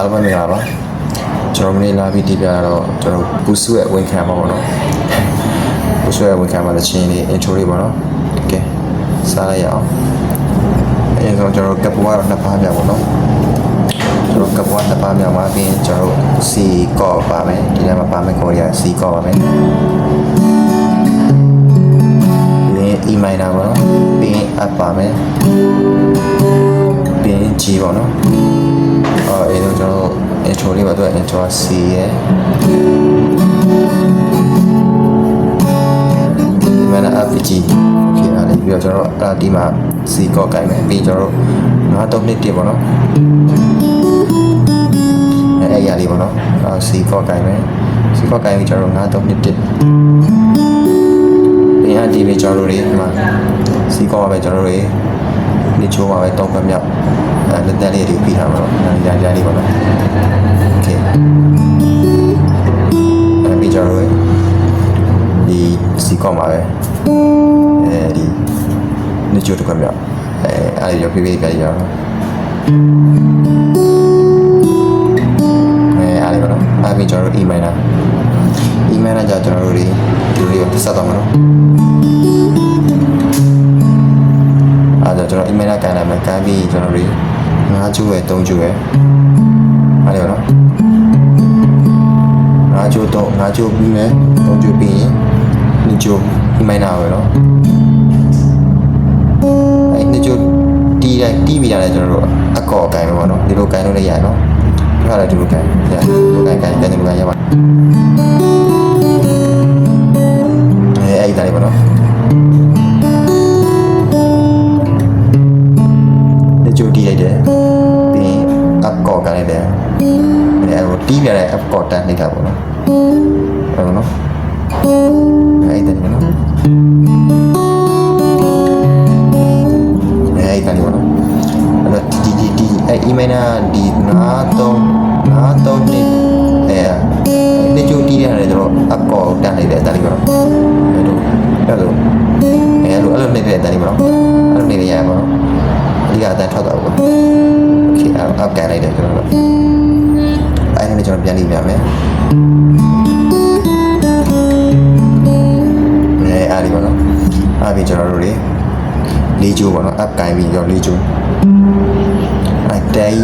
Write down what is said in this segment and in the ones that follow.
အားလုံးမင်္ဂလာပါကျွန်တော်မနေ့လာပြီးဒီပြတော့ကျွန်တော်ပူဆွဲဝန်ခံပါပေါ့နော်ပူဆွဲဝန်ခံပါတဲ့ချင်းလေး intro လေးပေါ့နော်ကဲစားလိုက်ရအောင်အရင်ဆုံးကျွန်တော်ကပ်ပွားတော့နှစ်ပါးပြပေါ့နော်ကျွန်တော်ကပ်ပွားနှစ်ပါးမြောက်မှာပြီးရင်ကျွန်တော် C ကော့ပါမယ်ဒီထဲမှာပါမယ်ခေါ်ရ C ကော့ပါမယ်ပြီးရင် E minor ပေါ့နော်ပြီးရင် F ပါမယ်ပြီးရင် G ပေါ့နော်အဲ့တော့ကျွန်တော် intro လေးပါတော့ intro C ရဲ့ဒီမှာ FG ဖြစ်လာတယ်ပြီးတော့ကျွန်တော်ဒီမှာ C ကော့ကိုင်မယ်ပြီးကျွန်တော်9-2-1ပေါ့နော်အဲ့ရလေးပေါ့နော်C ကော့ကိုင်မယ် C ကော့ကိုင်ပြီးကျွန်တော်9-2-1ပြီးရင်ဒီပဲကျွန်တော်တို့ဒီမှာ C ကော့ပါပဲကျွန်တော်တို့ဒီချိုးပါပဲတော့ပြမြောက်လက်သက်လေးတွေပြီးထားမှာတော့ရလေးပေါ့နော်โอเคပြီးကြတော့ဒီစီကောမှာပဲဒီနေ့ကျတော့မြောက်အဲ့ဒီရပြပြပြရအောင်အဲ့ဒီပေါ့နော်အဲ့ပြီးကြတော့ E minor ကြကျွန်တော်တို့ဒီကိုဆက်တော့မှာနော်အဲ့တော့ကျွန်တော် email ကန်လာမယ်ကန်ပြီးကျွန်တော်တို့5ကျိုးရဲ့3ကျိုးရဲ့ဟာလေနော်5ကျိုးပြီးမယ်3ကျိုးပြီးရင်2ကျိုး email နာပဲနော်အဲ့2ကျိုးတီးလိုက်တီးပြီးရတယ်ကျွန်တော်တို့အကော်ကန်ပဲပေါ့နော်ဒီလိုကန်လို့လည်းရနော်ပြရတယ်ဒီလိုကန်ရဒီလိုကန်ဒီလိုကန်ရပါအဲ့ဒါလေးပေါ့နော်ကြိုတီးလိုက်တယ်ပြီး up ကော့ကန်လိုက်တယ်အဲ့ဟိုတီးပြတဲ့ up ကော့တန်းလိုက်တာပေါ့နော်ဟုတ်နော်အဲ့ဒါနော်အဲ့ဒါပေါ့နော်အဲ့တော့ဒီအဲ့ email နာဒီ9-3-2အဲ့ကြိုတီးရတယ်ကျွန်တော် up ကော့တန်းလိုက်တယ်ဒါလေးပေါ့နော်အဲ့လိုနေတဲ့ဒါလေးပေါ့နော်အဲ့လိုနေရရပါတော့ဒီကအတန်းထွက်သွားဘူးโอเคအောက်ကန်လိုက်တယ်ကျွန်တော်တို့အဲ့ဒါနဲ့ကျွန်တော်ပြန်လိမ့်ပြမယ်အဲ့ဒီပေါ့နော်အဲ့ဒီကျွန်တော်တို့လေးကျိုးပေါ့နော်အောက်ကန်ပြီးတော့လေးကျိုးအဲ့တိုင်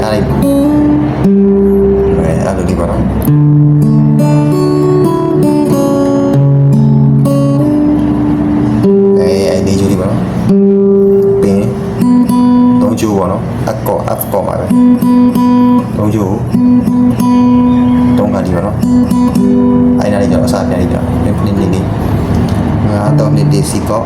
အဲ့ဒီပေါ့နော်ကျိုးပေါ့နော်အကောပါပဲ3ကျိုး3ကဒီပေါ့နော်အဲ့ဒါလေးကျွန်တော်အစားပြန်လိုက်ကြနေ9-3-1စီကော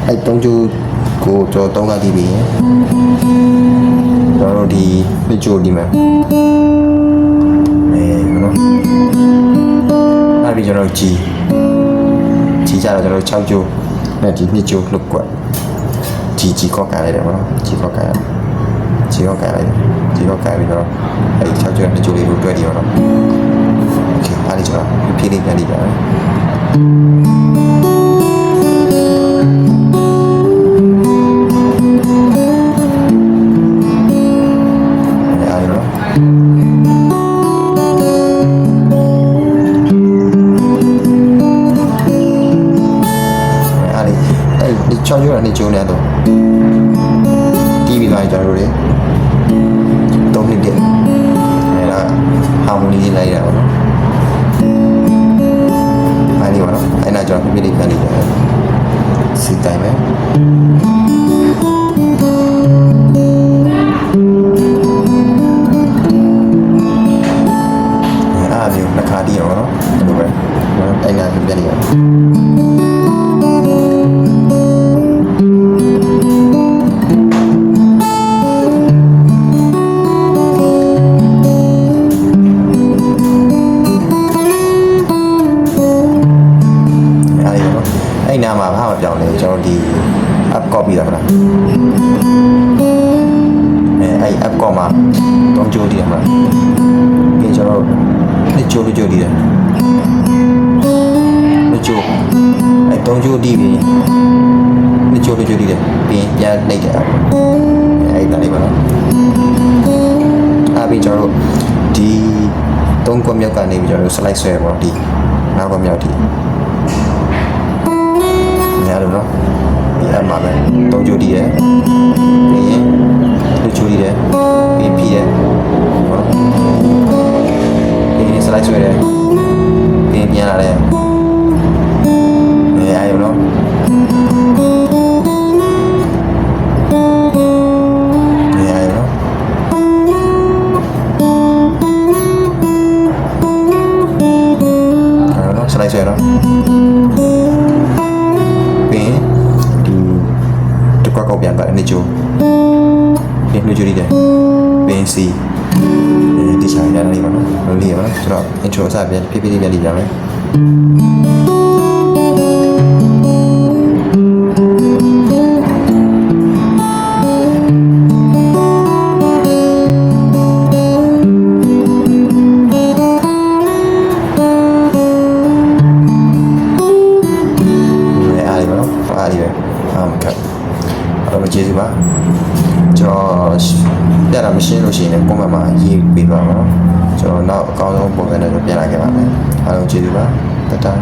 အဲ့3ကျိုးကိုကျွန်တော်3ကဒီပြီးရင်ကျွန်တော်တို့ဒီ2ကျိုးဒီမှာအဲ့ဒီကျွန်တော်ကြီးကြတော့ကျွန်တော်6ကျိုးနဲ့ဒီ2ကျိုးလှုပ်ကွက်ကြီးကောက်ကန်လိုက်တယ်ပေါ့နော်ကြီးကောက်ကန်လိုက်ပြီးတော့အဲ့ဒီ6ကျိုးနဲ့2ကျိုးလေးကိုတွဲပြီးတော့โอเคအဲ့ဒီကျွန်တော်ဖြည်းဖြည်းပြန်လိမ့်ပါမယ်6ကျိုးနဲ့2ကျိုးနဲ့တော့တီးပြီးသွားကြတော့လေ3နှစ်တည်းအဲ့ဒါဟာမိုနီလေးလိုက်ရအောင်နော်အဲ့ဒီပါနော်အဲ့ဒါကျွန်တော်ပြပြလေးပြန်လိုက်ရတယ်စီတိုင်းပဲအားမျိုးတစ်ခါတည်းရောနော်ဒီလိုပဲအဲ့ဒါပြပြလေးရအဲ့နာမှာဘာမှမပြောင်းလဲကျွန်တော်ဒီ app copy တာမလားအဲ့ app ကောမှာ3ကျိုးတည်ရမှာပြီးကျွန်တော် ချိုးဒီတယ်မချိုးအဲ3ချိုးတီးပြီးမချိုးဒီတယ်ပြီးပြန်လိုက်တယ်အဲ့ဒါလေးပါနော်ပြီးကျွန်တော်တို့ဒီ3ကွက်မြောက်ကနေပြီးကျွန်တော်တို့ slide ဆွဲပေါ့ဒီနောက်ကွက်မြောက်ဒီညာလို့နော်ဒီအမှာပဲ3ကြိုးတည်ရပြီးရင်2ကြိုးတည်ရပြီးပြည့်ရဟုတ်ဒီ slide ဆွဲတယ်ပြီးပြန်လာတယ်အဲ့ရနော်လိုက်ဆွဲတော့ပြီးဒီတကွက်ကောက်ပြန်ပါတယ်နေချိုးဒီနှွေးချိုးရတယ်ပြီးစီဒီချာရနေပါနော်လို့လေးပါနော်ဆိုတော့ intro အစပြန်ဖြည်းဖြည်းလေးပြန်ကြည့်ကြမယ်ကျေးဇူးပါကျွန်တော်ပြတာမရှင်းလို့ရှိရင်လည်း comment မှာရေးပေးပါမယ်ကျွန်တော်နောက်အကောင်းဆုံးပုံစံနဲ့ပြန်လာခဲ့ပါမယ်အားလုံးကျေးဇူးပါတတာ